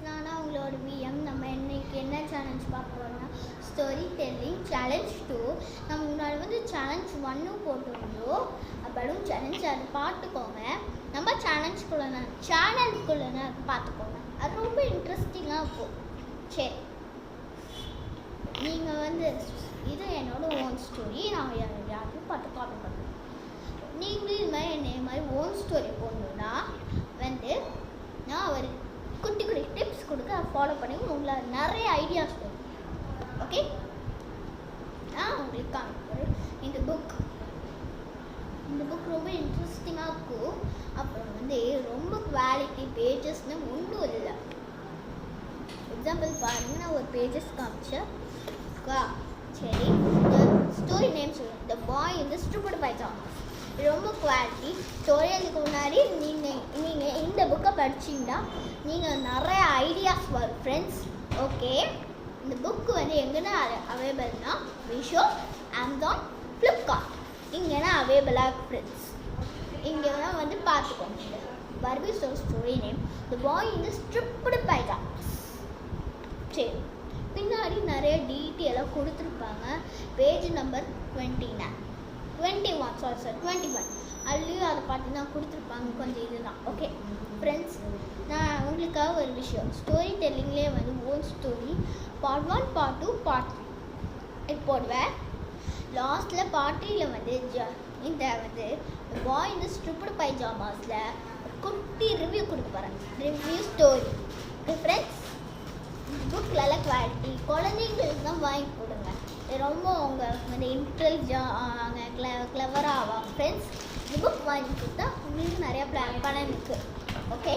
நான் உங்களோட விஎம். நம்ம இன்னைக்கு என்ன சேலஞ்ச் பார்க்க போகிறோம்னா ஸ்டோரி டெல்லிங் சேலஞ்ச் 2. நம்ம முன்னாடி வந்து சேலஞ்ச் 1 போட்டிருந்தோம், பலூன் சேலஞ்ச். அது பார்த்துக்கோங்க. நம்ம சேனலுக்குள்ளே பார்த்துக்கோங்க. அது ரொம்ப இன்ட்ரெஸ்டிங்காக இருக்கும். சரி, நீங்கள் வந்து இது என்னோட ஓன் ஸ்டோரி. நான் யாருக்கும் பார்த்து காப்பி பண்ணுறேன். நீங்களும் இது மாதிரி என்ன மாதிரி ஓன் ஸ்டோரி போடணுன்னா வந்து நான் ஒரு குட்டி குட்டி டிப்ஸ் கொடுக்க ஃபாலோ பண்ணி உங்களால் நிறைய ஐடியாஸ் வரும். ஓகே, நான் உங்களுக்கு காமிக்கிறேன். இந்த புக் ரொம்ப இன்ட்ரெஸ்டிங்காக இருக்கும். அப்புறம் வந்து ரொம்ப குவாலிட்டி பேஜஸ்னு ஒன்றும் இல்லை. எக்ஸாம்பிள் பாருங்கள், நான் ஒரு பேஜஸ் காமிச்சேன். சரி, ஸ்டோரி நேம் சொல்லுங்கள். த பாய் இன் தி ஸ்டூபிட் பைஜாமாஸ். ரொம்ப குவாலிட்டி ஸ்டோரி. அதுக்கு முன்னாடி நீங்கள் இந்த புக்கை படிச்சிங்கன்னா நீங்கள் நிறைய ஐடியாஸ் வரும் ஃப்ரெண்ட்ஸ். ஓகே, இந்த புக்கு வந்து எங்கன்னா அவைலபிள்னா மீஷோ, அமேசான், ஃப்ளிப்கார்ட் இங்கேனா அவைலபிளாக ஃப்ரெண்ட்ஸ். இங்கேனா வந்து பார்த்துக்கோங்க. Barfi story name the bye in the stupid pyjamas. சரி, பின்னாடி நிறைய டீட்டெயிலாக கொடுத்துருப்பாங்க. பேஜ் நம்பர் 21 அதுலேயும் அதை பார்த்தீங்கன்னா கொடுத்துருப்பாங்க. கொஞ்சம் இதுதான். ஓகே ஃப்ரெண்ட்ஸ், நான் உங்களுக்காக ஒரு விஷயம் ஸ்டோரி டெல்லிங்லேயே வந்து own story part 1, part 2, part 3 இது போடுவேன். லாஸ்ட்டில் பார்ட் 3ல் வந்து இந்த வந்து பாய் இந்த ஸ்டூபிட் பைஜாமாஸில் குட்டி ரிவ்யூ கொடுக்க போகிறேன். Review story. ஓகே ஃப்ரெண்ட்ஸ், புக்கில் குவாலிட்டி குழந்தைங்களுக்கு தான் வாங்கி கொடுங்க. ரொம்ப அவங்க வந்து இன்டெலிஜென்ட் கிளவராக ஆவாங்க ஃப்ரெண்ட்ஸ். இந்த புக் வாங்கி கொடுத்தா உங்களுக்கு நிறையா பலன் இருக்குது. ஓகே.